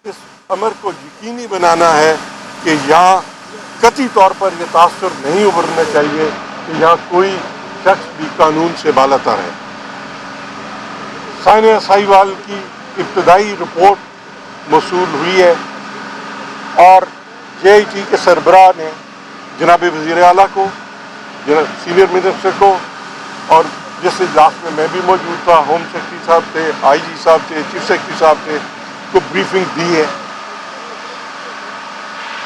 اس امر کو یقینی بنانا ہے کہ یہاں قطعی طور پر یہ تاثر نہیں ابھرنا چاہیے کہ یہاں کوئی شخص بھی قانون سے بالاتر ہے۔ ثانیہ ساہیوال کی ابتدائی رپورٹ موصول ہوئی ہے اور جے آئی ٹی کے سربراہ نے جناب وزیر اعلیٰ کو، سینئر منسٹر کو، اور جس اجلاس میں بھی موجود تھا، ہوم سیکرٹری صاحب تھے، آئی جی صاحب تھے، چیف سیکرٹری صاحب تھے، کو بریفنگ دی ہے۔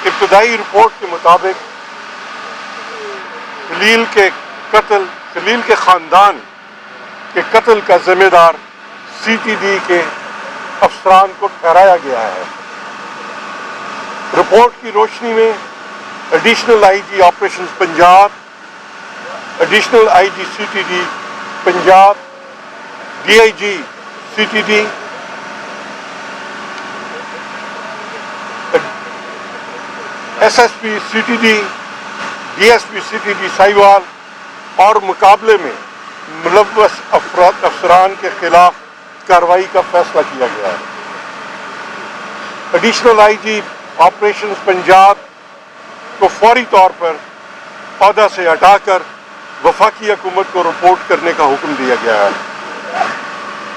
ابتدائی رپورٹ کے مطابق خلیل کے خاندان کے قتل کا ذمہ دار سی ٹی ڈی کے افسران کو ٹھہرایا گیا ہے۔ رپورٹ کی روشنی میں additional I G operations Punjab, additional I G C T D Punjab, D I G C T D, S S P C T D, D S P C T D Sahiwal اور مقابلے میں ملوث افسران کے خلاف کارروائی کا فیصلہ کیا گیا ہے۔ Additional I G operations Punjab کو فوری طور پر عہدہ سے ہٹا کر وفاقی حکومت کو رپورٹ کرنے کا حکم دیا گیا ہے۔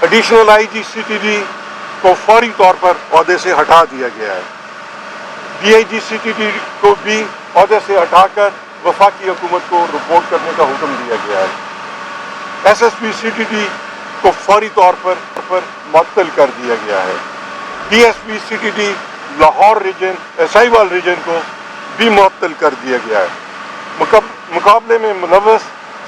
Additional I G C T D کو فوری طور پر عہدے سے ہٹا دیا گیا ہے۔ D I G C T D کو بھی عہدے سے ہٹا کر وفاقی حکومت کو رپورٹ کرنے کا حکم دیا گیا ہے۔ S S P C T D کو فوری طور پر معطل کر دیا گیا ہے۔ D S P C T D Lahore region, Sahiwal region کو بھی معطل کر دیا گیا ہے۔ مقابلے میں ملوث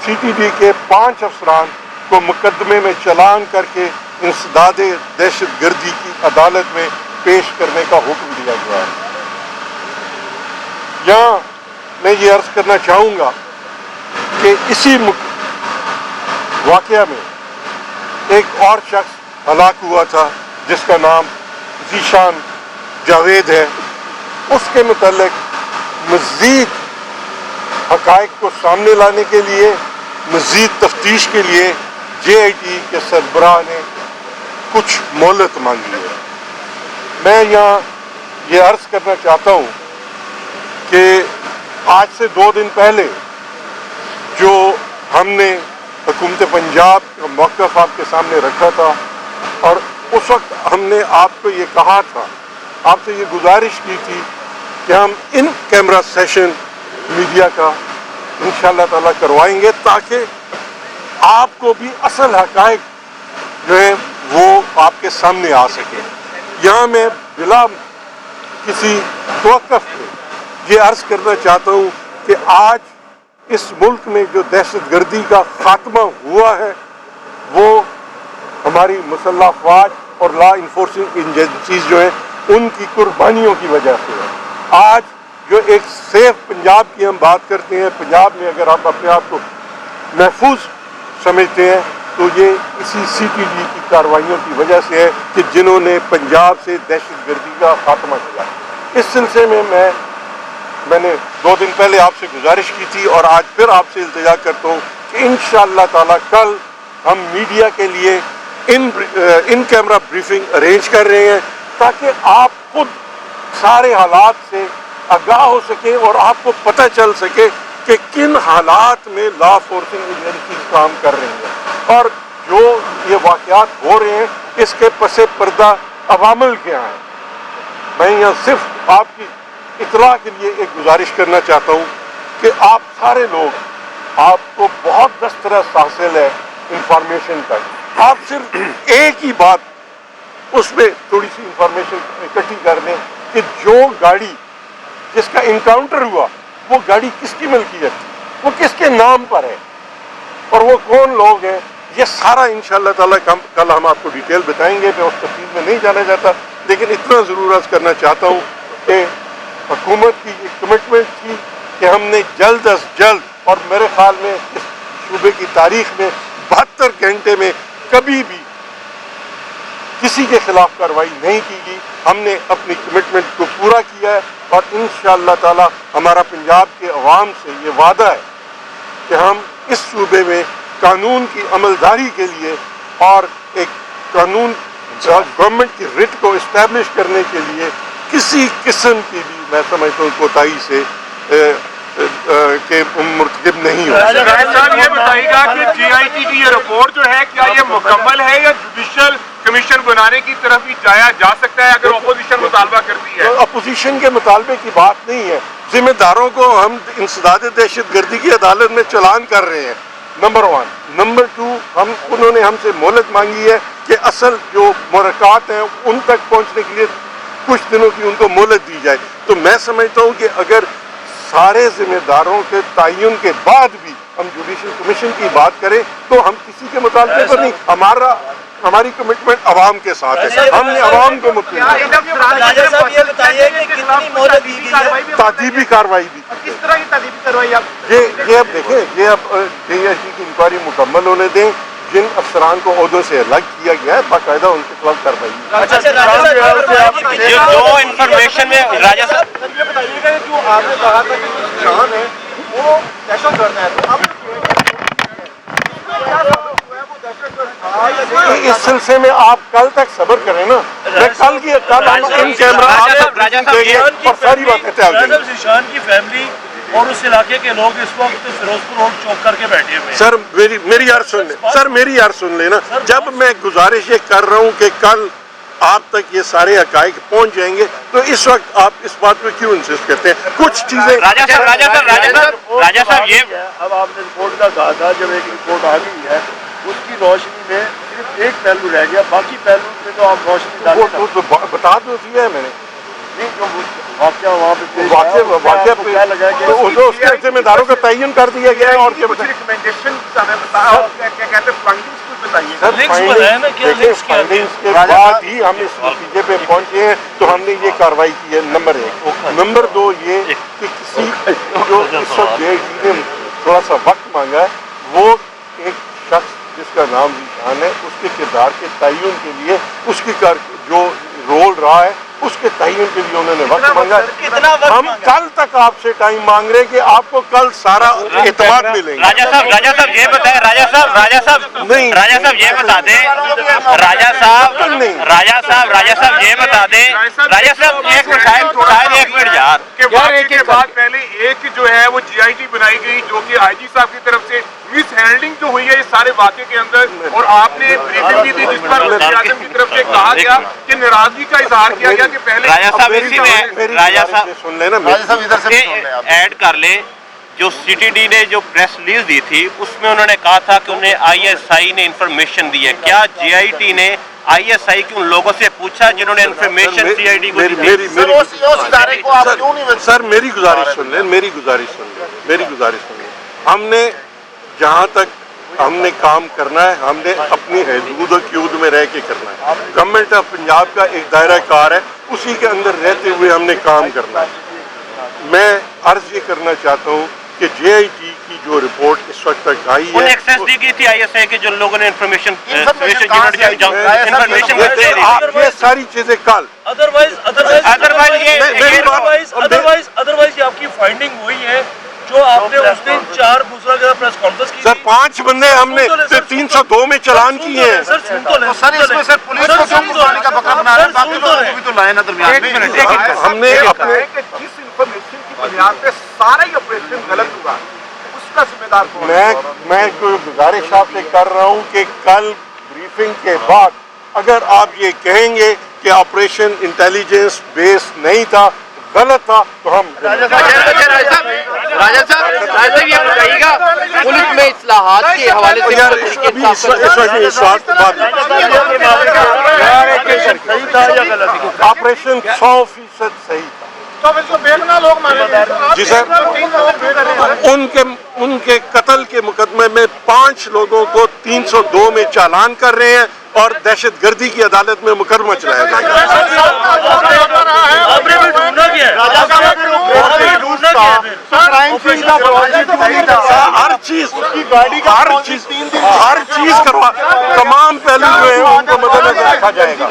سی ٹی ڈی کے 5 افسران کو مقدمے میں چلان کر کے انسداد دہشت گردی کی عدالت میں پیش کرنے کا حکم دیا گیا ہے۔ یہاں میں یہ عرض کرنا چاہوں گا کہ اسی واقعہ میں ایک اور شخص ہلاک ہوا تھا جس کا نام ذیشان جاوید ہے۔ اس کے متعلق مزید حقائق کو سامنے لانے کے لیے، مزید تفتیش کے لیے جے آئی ٹی کے سربراہ نے کچھ مہلت مانگی ہے۔ میں یہاں یہ عرض کرنا چاہتا ہوں کہ آج سے 2 دن پہلے جو ہم نے حکومت پنجاب کا موقف آپ کے سامنے رکھا تھا، اور اس وقت ہم نے آپ کو یہ کہا تھا، آپ سے یہ گزارش کی تھی کہ ہم ان کیمرہ سیشن میڈیا کا انشاءاللہ تعالیٰ کروائیں گے تاکہ آپ کو بھی اصل حقائق جو ہیں وہ آپ کے سامنے آ سکے۔ یہاں میں بلا کسی توقف کے یہ عرض کرنا چاہتا ہوں کہ آج اس ملک میں جو دہشت گردی کا خاتمہ ہوا ہے وہ ہماری مسلح افواج اور لا انفورسنگ ایجنسیز جو ہیں ان کی قربانیوں کی وجہ سے ہے۔ آج جو ایک سیف پنجاب کی ہم بات کرتے ہیں، پنجاب میں اگر آپ اپنے آپ کو محفوظ سمجھتے ہیں تو یہ اسی سی ٹی ڈی کی کارروائیوں کی وجہ سے ہے کہ جنہوں نے پنجاب سے دہشت گردی کا خاتمہ کیا۔ اس سلسلے میں میں نے 2 دن پہلے آپ سے گزارش کی تھی اور آج پھر آپ سے التجا کرتا ہوں کہ انشاءاللہ تعالیٰ کل ہم میڈیا کے لیے ان کیمرہ بریفنگ ارینج کر رہے ہیں تاکہ آپ خود سارے حالات سے آگاہ ہو سکیں اور آپ کو پتہ چل سکے کہ کن حالات میں لا فورسنگ ایجنسیز کام کر رہی ہیں اور جو یہ واقعات ہو رہے ہیں اس کے پس پردہ عوامل کیا ہیں۔ میں یہاں صرف آپ کی اطلاع کے لیے ایک گزارش کرنا چاہتا ہوں کہ آپ سارے لوگ، آپ کو بہت دسترس حاصل ہے انفارمیشن تک، آپ صرف ایک ہی بات اس میں تھوڑی سی انفارمیشن اکٹھی کر دیں کہ جو گاڑی جس کا انکاؤنٹر ہوا وہ گاڑی کس کی ملکیت تھی، وہ کس کے نام پر ہے اور وہ کون لوگ ہیں۔ یہ سارا انشاءاللہ تعالیٰ کل ہم آپ کو ڈیٹیل بتائیں گے، میں اس تفصیل میں نہیں جانا چاہتا، لیکن اتنا ضرور عرض کرنا چاہتا ہوں کہ حکومت کی ایک کمٹمنٹ تھی کہ ہم نے جلد از جلد، اور میرے خیال میں اس صوبے کی تاریخ میں 72 گھنٹے میں کبھی بھی کسی کے خلاف کارروائی نہیں کی گئی، ہم نے اپنی کمٹمنٹ کو پورا کیا ہے اور انشاءاللہ تعالی ہمارا پنجاب کے عوام سے یہ وعدہ ہے کہ ہم اس صوبے میں قانون کی عملداری کے لیے اور ایک قانون گورنمنٹ کی رٹ کو اسٹیبلش کرنے کے لیے کسی قسم کی بھی میں سمجھتا ہوں کوتاہی سے کہ مرتکب نہیں ہو. صاحب یہ بتائیے گا کہ جی آئی ٹی کی یہ رپورٹ جو ہے کیا یہ مکمل ہے یا جوڈیشل کمیشن بنانے کی طرف ہی جایا جا سکتا ہے اگر اپوزیشن مطالبہ کرتی ہے؟ اپوزیشن کے مطالبے کی بات نہیں ہے. ذمہ داروں کو ہم انسداد دہشت گردی کی عدالت میں چلان کر رہے ہیں، نمبر 1. نمبر 2 انہوں نے ہم سے مہلت مانگی ہے کہ اصل جو محرکات ہیں ان تک پہنچنے کے لیے کچھ دنوں کی ان کو مہلت دی جائے. تو میں سمجھتا ہوں کہ اگر سارے ذمہ داروں کے تعین کے بعد بھی ہم جوڈیشل کمیشن کی بات کریں تو ہم کسی کے مطالبے پر نہیں. ہماری کمٹمنٹ عوام کے ساتھ ہے. ہم نے عوام کو تعدیبی کاروائی بھی. کس طرح کی تعدیبی کاروائی آپ یہ اب دیکھیں، یہ اب JSG کی انکوائری مکمل ہونے دیں. جن افسران کو عہدوں سے الگ کیا گیا ہے باقاعدہ ان کے خلاف کاروائی. جو انفارمیشن میں راجہ صاحب یہ بتائیے گا جو آپ نے کہا تھا کہ شان ہے وہ دہشت گرد ہے، تو اب اس سلسلے میں آپ کل تک صبر کریں نا. میں کل ہم ان کیمرہ اور ساری باتیں تیار کریں. ذیشان کی فیملی اور اس علاقے کے لوگ اس وقت فیروزپور روڈ چوک کر کے بیٹھے ہوئے ہیں. سر میری یار سن لیں. سر میری یار سن لینا. جب میں گزارش یہ کر رہا ہوں کہ کل آپ تک یہ سارے حقائق پہنچ جائیں گے تو اس وقت آپ اس بات پہ کیوں انسسٹ کرتے ہیں؟ کچھ چیزیں راجہ صاحب یہ اب آپ نے رپورٹ کا کہا تھا، جب ایک رپورٹ آ گئی ہے اس کی روشنی میں صرف ایک پہلو رہ گیا، باقی پہلو میں تو آپ روشنی ڈالیں. تو بتا دو دیا ہے میں نے. نہیں جو واقعہ وہاں پہ واقعہ پہ لگا کہ اس کے ذمہ داروں کا تعین کر دیا گیا ہے. اور کیا کچھ ریکمینڈیشن ہمیں بتاؤ، کیا کہتے ہیں فنڈنگس کچھ بتائیے. فائنڈنگس کے بعد ہی ہم اس نتیجے پہ پہنچے ہیں تو ہم نے یہ کاروائی کی ہے. نمبر 1. نمبر 2 یہ کہ کسی جو اس وقت JIT نے تھوڑا سا وقت مانگا ہے، وہ ایک شخص جس کا نام ذیشان ہے اس کے کردار کے تعین کے لیے اس کی جو رول رہا ہے اس کے تعین کے لیے انہوں نے وقت مانگا. ہم کل تک آپ سے ٹائم مانگ رہے ہیں کہ آپ کو کل سارا اعتماد ملے گا. راجہ صاحب یہ بتائیں، راجہ صاحب یہ بتا دیں، راجہ صاحب یہ بتا دیں، راجہ صاحب ایک منٹ یار کہ واقعے کے بعد پہلے ایک جو ہے وہ GIT بنائی گئی جو کہ IG صاحب کی طرف سے مس ہینڈلنگ جو ہوئی ہے اس سارے واقعے کے اندر، اور آپ نے بریفنگ دی تھی جس پر وزیر اعظم کی طرف سے کہا گیا کہ ناراضگی کا اظہار کیا گیا کہ پہلے راجہ صاحب اسی میں سن لینا ایڈ کر لیں. جو CTD نے جو پریس ریلیز دی تھی اس میں انہوں نے کہا تھا کہ انہیں ISI نے انفارمیشن دی ہے. کیا JIT نے ISI کے ان لوگوں سے پوچھا جنہوں نے انفارمیشن CID کو دی تھی؟ سر میری گزارش سن لیں. ہم نے جہاں تک ہم نے کام کرنا ہے ہم نے اپنی حدود و قیود میں رہ کے کرنا ہے. گورنمنٹ آف پنجاب کا ایک دائرہ کار ہے، اسی کے اندر رہتے ہوئے ہم نے کام کرنا ہے. میں عرض یہ کرنا چاہتا ہوں کہ JIT کی جو رپورٹ اس وقت تک آئی ہے ایکسیس دی گئی تھی ISI کے جو لوگوں نے انفارمیشن یہ ساری چیزیں کل ادروائز یہ آپ کی فائنڈنگ ہوئی ہے جو آپ نے اس دن 4 دوسرا جگہ پریس کانفرنس کی. سر 5 بندے ہم نے 302 میں چلان کیے ہیں. سر سن تو لیں. سر اس میں سر پولیس کو کیوں گھسانے کا بکرا بنا رہے ہیں؟ باقی لوگوں کو بھی تو لائے نا درمیان میں. ہم نے اپنے جس انفارمیشن کی بنیاد پہ سارا ہی آپریشن غلط ہوا اس کا ذمہ دار کون ہے؟ میں کوئی گزارش آپ سے کر رہا ہوں کہ کل بریفنگ کے بعد اگر آپ یہ کہیں گے کہ آپریشن انٹیلیجنس بیس نہیں تھا، غلط تھا، تو ہم راجہ صاحب یہ بتائیے گا ملک میں اصلاحات کے حوالے سے آپریشن 100% صحیح تھا. تو اس کو بیگنا لوگ مارے ہیں. جی سر، ان کے قتل کے مقدمے میں 5 لوگوں کو 302 میں چالان کر رہے ہیں اور دہشت گردی کی عدالت میں مقدمہ چلایا جائے گا. ہر چیز کروا تمام پہلو جو ہیں ان کو مد نظر رکھا جائے گا.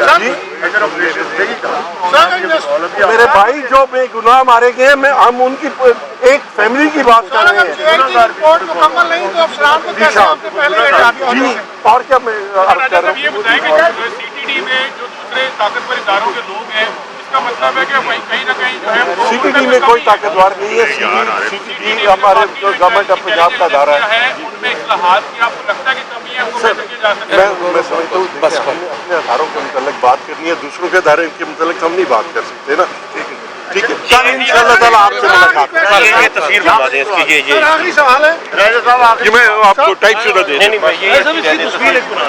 اگر آپریشن صحیح تھا میرے بھائی جو بے گناہ مارے گئے ہیں ہم ان کی ایک فیملی کی بات کر رہے ہیں رپورٹ مکمل نہیں تو افسران کو کیسے آپ سے پہلے لے جاتے ہیں؟ جی اور کیا میں عرض کر رہا یہ ہوں بتائیں کہ سی ٹی ڈی میں جو دوسرے طاقتور اداروں کے لوگ ہیں اس کا مطلب ہے کہ کہیں نہ کہیں جو ہے سی ٹی ڈی میں کوئی طاقتور نہیں ہے. سی ٹی ڈی ہمارے جو گورنمنٹ آف پنجاب کا ادارہ ہے. ان میں اصلاحات کی آپ کو لگتا ہے کہ کمی ہے ان کو بہتر کیا جا سکتا ہے؟ میں سمجھتا ہوں بس اپنے اداروں کے متعلق بات کرنی ہے, دوسروں کے ادارے کے متعلق ہم نہیں بات کر سکتے نا. ٹھیک ہے کل ان شاء اللہ تعالیٰ آپ سے ملاقات سر یہ تصویر بنوا دیں اس کی. سر آخری سوال ہے یہ میں آپ کو ٹائپ شدہ دے نہیں میں یہ